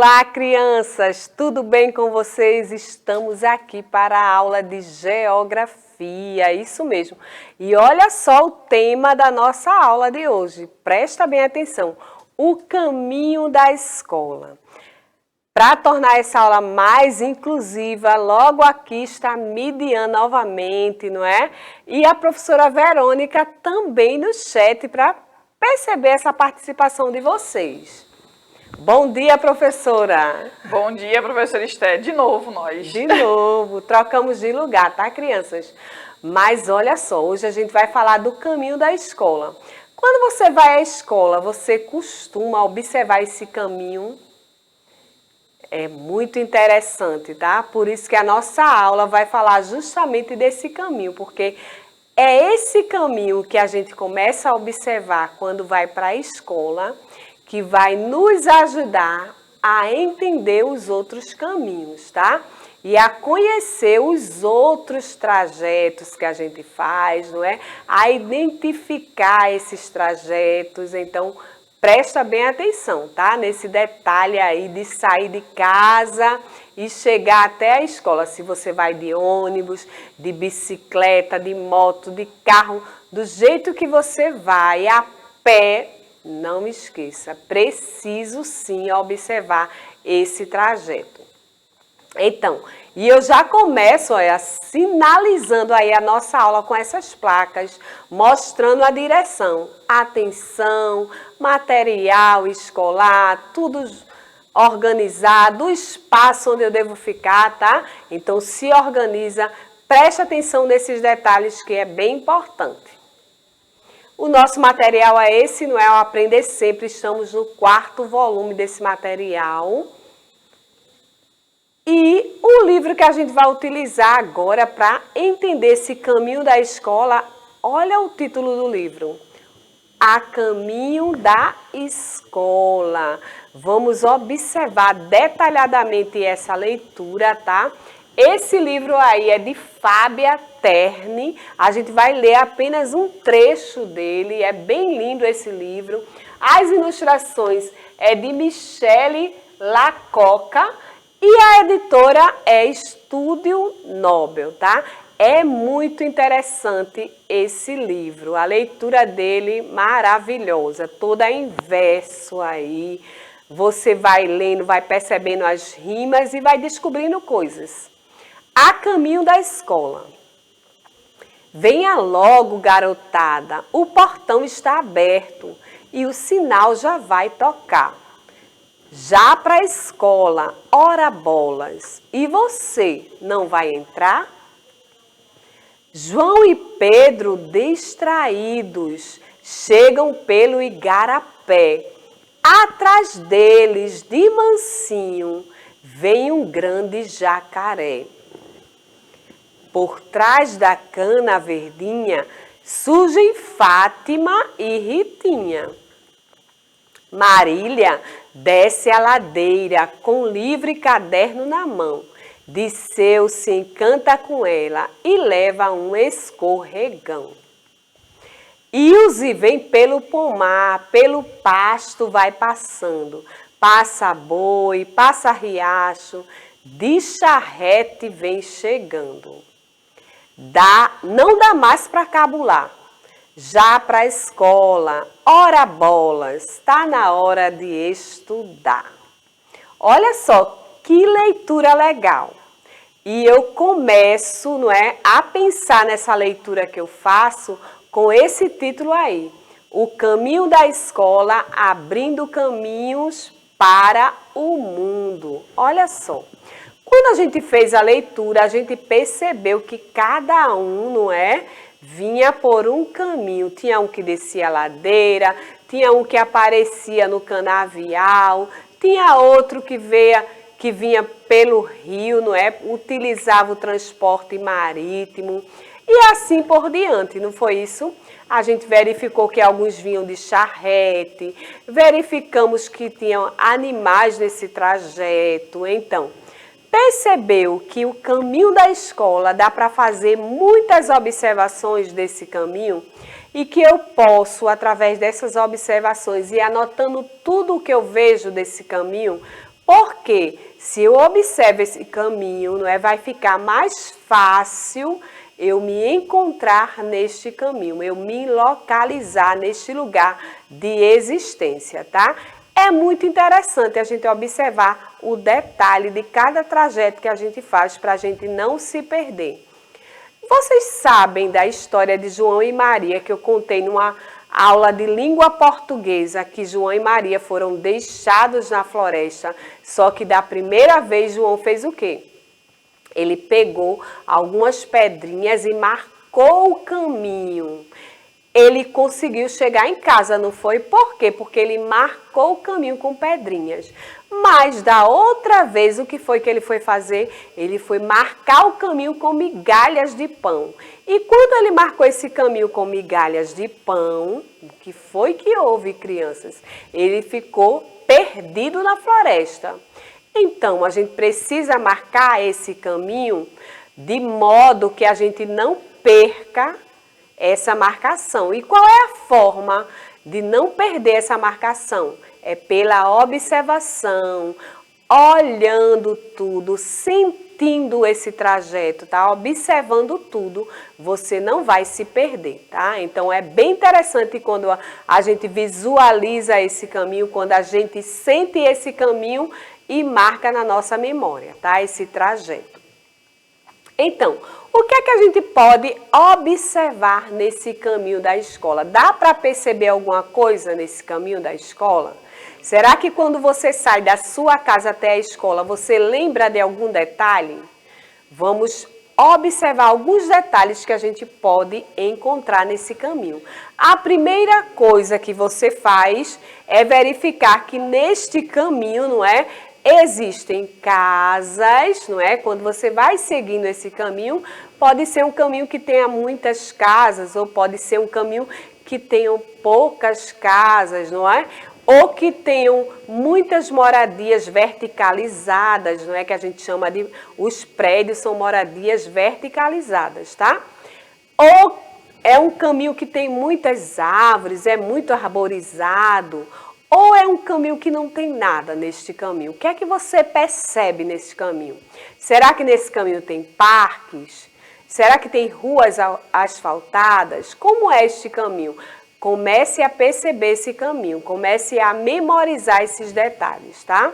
Olá, crianças! Tudo bem com vocês? Estamos aqui para a aula de Geografia, isso mesmo. E olha só o tema da nossa aula de hoje. Presta bem atenção. O caminho da escola. Para tornar essa aula mais inclusiva, logo aqui está a Midian novamente, não é? E a professora Verônica também no chat para perceber essa participação de vocês. Bom dia, professora! Bom dia, professora Esté. De novo nós. De novo, trocamos de lugar, tá, crianças? Mas olha só, hoje a gente vai falar do caminho da escola. Quando você vai à escola, você costuma observar esse caminho? É muito interessante, tá? Por isso que a nossa aula vai falar justamente desse caminho, porque é esse caminho que a gente começa a observar quando vai para a escola, que vai nos ajudar a entender os outros caminhos, tá? E a conhecer os outros trajetos que a gente faz, não é? A identificar esses trajetos. Então, presta bem atenção, tá? Nesse detalhe aí de sair de casa e chegar até a escola. Se você vai de ônibus, de bicicleta, de moto, de carro, do jeito que você vai, a pé, não me esqueça, preciso sim observar esse trajeto. Então, e eu já começo, olha, sinalizando aí a nossa aula com essas placas, mostrando a direção. Atenção, material escolar, tudo organizado, o espaço onde eu devo ficar, tá? Então, se organiza, preste atenção nesses detalhes que é bem importante. O nosso material é esse, não é? O Aprender Sempre, estamos no 4º volume desse material. E o livro que a gente vai utilizar agora para entender esse caminho da escola, olha o título do livro. A Caminho da Escola. Vamos observar detalhadamente essa leitura, tá? Esse livro aí é de Fábia Terni, a gente vai ler apenas um trecho dele, é bem lindo esse livro. As ilustrações é de Michele Lacoca e a editora é Estúdio Nobel, tá? É muito interessante esse livro, a leitura dele maravilhosa, toda em verso aí. Você vai lendo, vai percebendo as rimas e vai descobrindo coisas. A caminho da escola. Venha logo, garotada, o portão está aberto e o sinal já vai tocar. Já para a escola, ora bolas, e você não vai entrar? João e Pedro, distraídos, chegam pelo igarapé. Atrás deles, de mansinho, vem um grande jacaré. Por trás da cana verdinha, surgem Fátima e Ritinha. Marília desce a ladeira com livro e caderno na mão. Disseu se encanta com ela e leva um escorregão. Ilse vem pelo pomar, pelo pasto vai passando. Passa boi, passa riacho, de charrete vem chegando. Não dá mais para cabular. Já para a escola, ora bolas, está na hora de estudar. Olha só que leitura legal. E eu começo, não é, a pensar nessa leitura que eu faço com esse título aí. O caminho da escola, abrindo caminhos para o mundo. Olha só. Quando a gente fez a leitura, a gente percebeu que cada um, não é, vinha por um caminho. Tinha um que descia a ladeira, tinha um que aparecia no canavial, tinha outro que vinha pelo rio, não é, utilizava o transporte marítimo e assim por diante, não foi isso? A gente verificou que alguns vinham de charrete, verificamos que tinham animais nesse trajeto, então percebeu que o caminho da escola dá para fazer muitas observações desse caminho e que eu posso, através dessas observações e anotando tudo o que eu vejo desse caminho, Porque se eu observo esse caminho, não é, vai ficar mais fácil eu me encontrar neste caminho, eu me localizar neste lugar de existência, tá? É muito interessante a gente observar o detalhe de cada trajeto que a gente faz para a gente não se perder. Vocês sabem da história de João e Maria que eu contei numa aula de língua portuguesa, que João e Maria foram deixados na floresta, só que da primeira vez João fez o quê? Ele pegou algumas pedrinhas e marcou o caminho. Ele conseguiu chegar em casa, não foi? Por quê? Porque ele marcou o caminho com pedrinhas. Mas da outra vez, o que foi que ele foi fazer? Ele foi marcar o caminho com migalhas de pão. E quando ele marcou esse caminho com migalhas de pão, o que foi que houve, crianças? Ele ficou perdido na floresta. Então, a gente precisa marcar esse caminho de modo que a gente não perca essa marcação. E qual é a forma de não perder essa marcação? É pela observação, olhando tudo, sentindo esse trajeto, tá? Observando tudo, você não vai se perder, tá? Então é bem interessante quando a gente visualiza esse caminho, quando a gente sente esse caminho e marca na nossa memória, tá? Esse trajeto. Então, o que é que a gente pode observar nesse caminho da escola? Dá para perceber alguma coisa nesse caminho da escola? Será que quando você sai da sua casa até a escola, você lembra de algum detalhe? Vamos observar alguns detalhes que a gente pode encontrar nesse caminho. A primeira coisa que você faz é verificar que neste caminho, não é? Existem casas, não é? Quando você vai seguindo esse caminho, pode ser um caminho que tenha muitas casas, ou pode ser um caminho que tenha poucas casas, não é? Ou que tenham muitas moradias verticalizadas, não é? Que a gente chama de... Os prédios são moradias verticalizadas, tá? Ou é um caminho que tem muitas árvores, é muito arborizado, ou é um caminho que não tem nada neste caminho? O que é que você percebe nesse caminho? Será que nesse caminho tem parques? Será que tem ruas asfaltadas? Como é este caminho? Comece a perceber esse caminho, comece a memorizar esses detalhes, tá?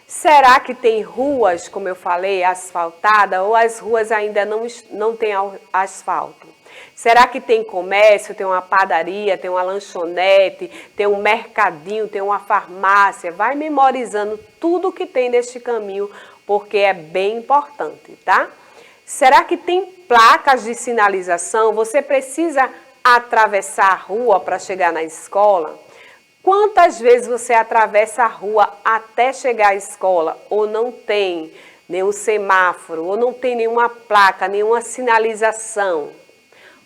Será que tem ruas, como eu falei, asfaltadas, ou as ruas ainda não têm asfalto? Será que tem comércio, tem uma padaria, tem uma lanchonete, tem um mercadinho, tem uma farmácia? Vai memorizando tudo que tem neste caminho, porque é bem importante, tá? Será que tem placas de sinalização? Você precisa atravessar a rua para chegar na escola? Quantas vezes você atravessa a rua até chegar à escola ou não tem nenhum semáforo, ou não tem nenhuma placa, nenhuma sinalização?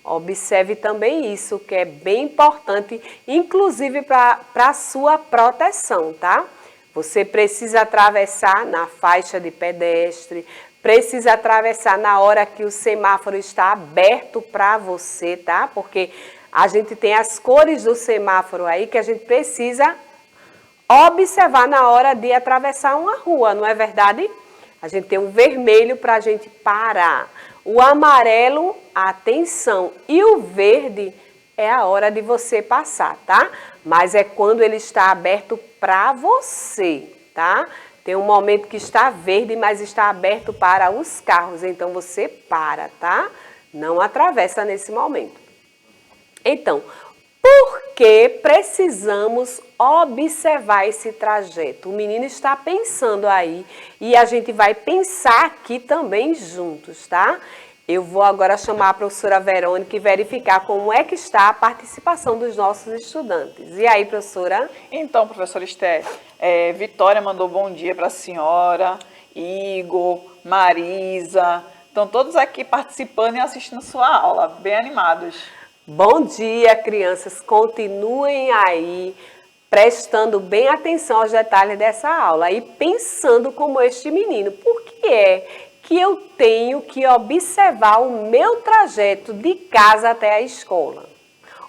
Observe também isso, que é bem importante, inclusive para a sua proteção, tá? Você precisa atravessar na faixa de pedestre, precisa atravessar na hora que o semáforo está aberto para você, tá? Porque a gente tem as cores do semáforo aí que a gente precisa observar na hora de atravessar uma rua, não é verdade? A gente tem um vermelho para a gente parar. O amarelo, atenção, e o verde é a hora de você passar, tá? Mas é quando ele está aberto para você, tá? Tem um momento que está verde, mas está aberto para os carros, então você para, tá? Não atravessa nesse momento. Então, por que precisamos observar esse trajeto? O menino está pensando aí e a gente vai pensar aqui também juntos, tá? Eu vou agora chamar a professora Verônica e verificar como é que está a participação dos nossos estudantes. E aí, professora? Então, professora Esther, Vitória mandou bom dia para a senhora, Igor, Marisa, estão todos aqui participando e assistindo a sua aula, bem animados. Bom dia, crianças. Continuem aí, prestando bem atenção aos detalhes dessa aula e pensando como este menino. Por que é que eu tenho que observar o meu trajeto de casa até a escola?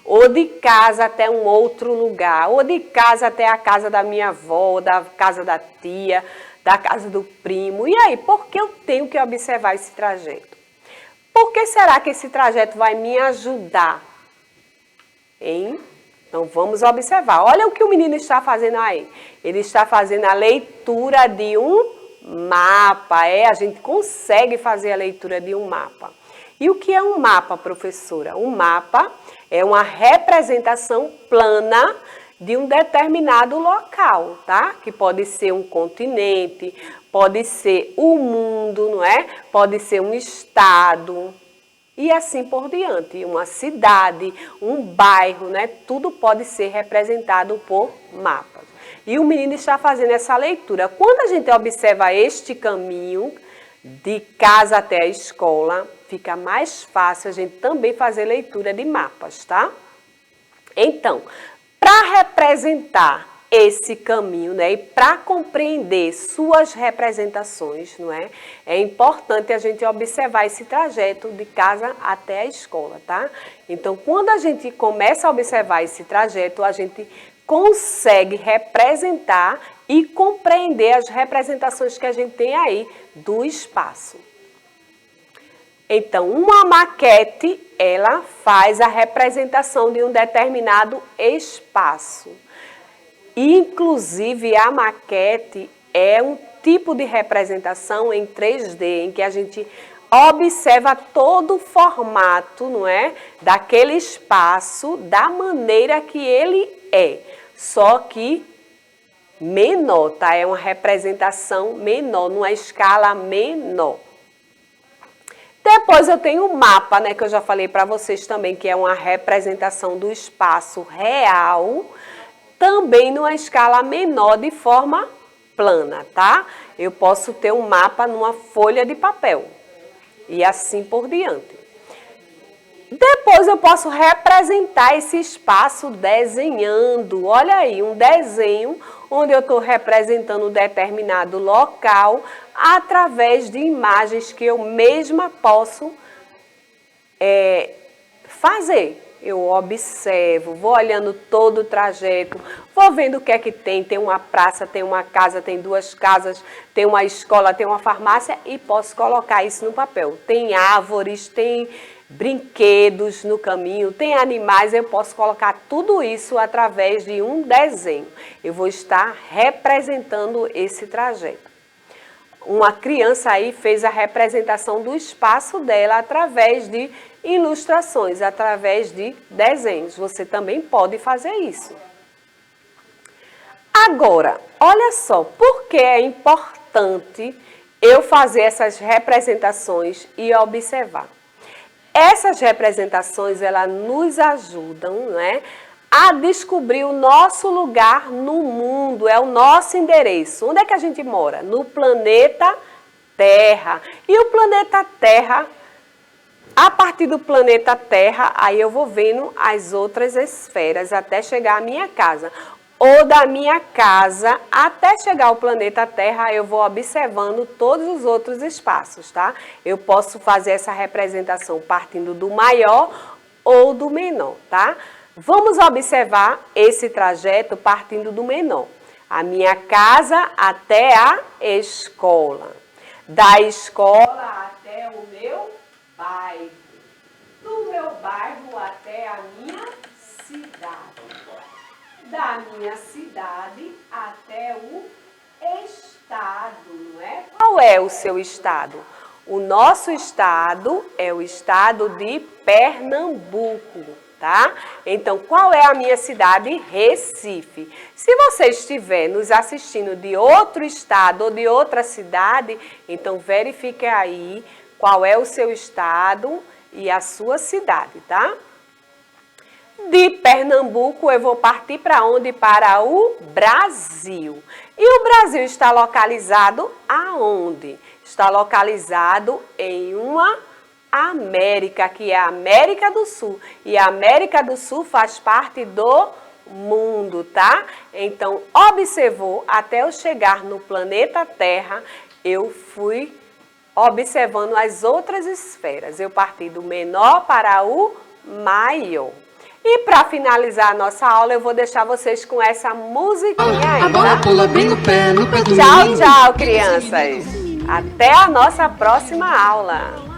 Ou de casa até um outro lugar, ou de casa até a casa da minha avó, ou da casa da tia, da casa do primo. E aí, por que eu tenho que observar esse trajeto? Por que será que esse trajeto vai me ajudar? Hein? Então, vamos observar. Olha o que o menino está fazendo aí. Ele está fazendo a leitura de um mapa. A gente consegue fazer a leitura de um mapa. E o que é um mapa, professora? Um mapa é uma representação plana de um determinado local, tá? Que pode ser um continente, pode ser o mundo, não é? Pode ser um estado e assim por diante. Uma cidade, um bairro, né? Tudo pode ser representado por mapas. E o menino está fazendo essa leitura. Quando a gente observa este caminho de casa até a escola, fica mais fácil a gente também fazer leitura de mapas, tá? Então, para representar esse caminho, né, e para compreender suas representações, não é? É importante a gente observar esse trajeto de casa até a escola, tá? Então, quando a gente começa a observar esse trajeto, a gente consegue representar e compreender as representações que a gente tem aí do espaço. Então, uma maquete, ela faz a representação de um determinado espaço. Inclusive, a maquete é um tipo de representação em 3D, em que a gente observa todo o formato, não é? Daquele espaço, da maneira que ele é. Só que menor, tá? É uma representação menor, numa escala menor. Depois eu tenho o mapa, né, que eu já falei para vocês também, que é uma representação do espaço real, também numa escala menor, de forma plana, tá? Eu posso ter um mapa numa folha de papel e assim por diante. Depois eu posso representar esse espaço desenhando. Olha aí, um desenho onde eu estou representando um determinado local através de imagens que eu mesma posso fazer. Eu observo, vou olhando todo o trajeto, vou vendo o que é que tem. Tem uma praça, tem uma casa, tem duas casas, tem uma escola, tem uma farmácia e posso colocar isso no papel. Tem árvores, tem brinquedos no caminho, tem animais, eu posso colocar tudo isso através de um desenho. Eu vou estar representando esse trajeto. Uma criança aí fez a representação do espaço dela através de ilustrações, através de desenhos. Você também pode fazer isso. Agora, olha só, por que é importante eu fazer essas representações e observar? Essas representações, elas nos ajudam, né, a descobrir o nosso lugar no mundo, é o nosso endereço. Onde é que a gente mora? No planeta Terra. E o planeta Terra, a partir do planeta Terra, aí eu vou vendo as outras esferas até chegar à minha casa. Ou da minha casa até chegar ao planeta Terra, eu vou observando todos os outros espaços, tá? Eu posso fazer essa representação partindo do maior ou do menor, tá? Vamos observar esse trajeto partindo do menor. A minha casa até a escola. Da escola até o meu bairro. Do meu bairro até a minha cidade. Da minha cidade até o estado, não é? Qual é o seu estado? O nosso estado é o estado de Pernambuco, tá? Então, qual é a minha cidade? Recife. Se você estiver nos assistindo de outro estado ou de outra cidade, então verifique aí qual é o seu estado e a sua cidade, tá? De Pernambuco, eu vou partir para onde? Para o Brasil. E o Brasil está localizado aonde? Está localizado em uma América, que é a América do Sul. E a América do Sul faz parte do mundo, tá? Então, observou, até eu chegar no planeta Terra, eu fui observando as outras esferas. Eu parti do menor para o maior. E para finalizar a nossa aula, eu vou deixar vocês com essa musiquinha aí, A bola tá? pula bem no pé do Tchau, menino. tchau, crianças. Até a nossa próxima aula.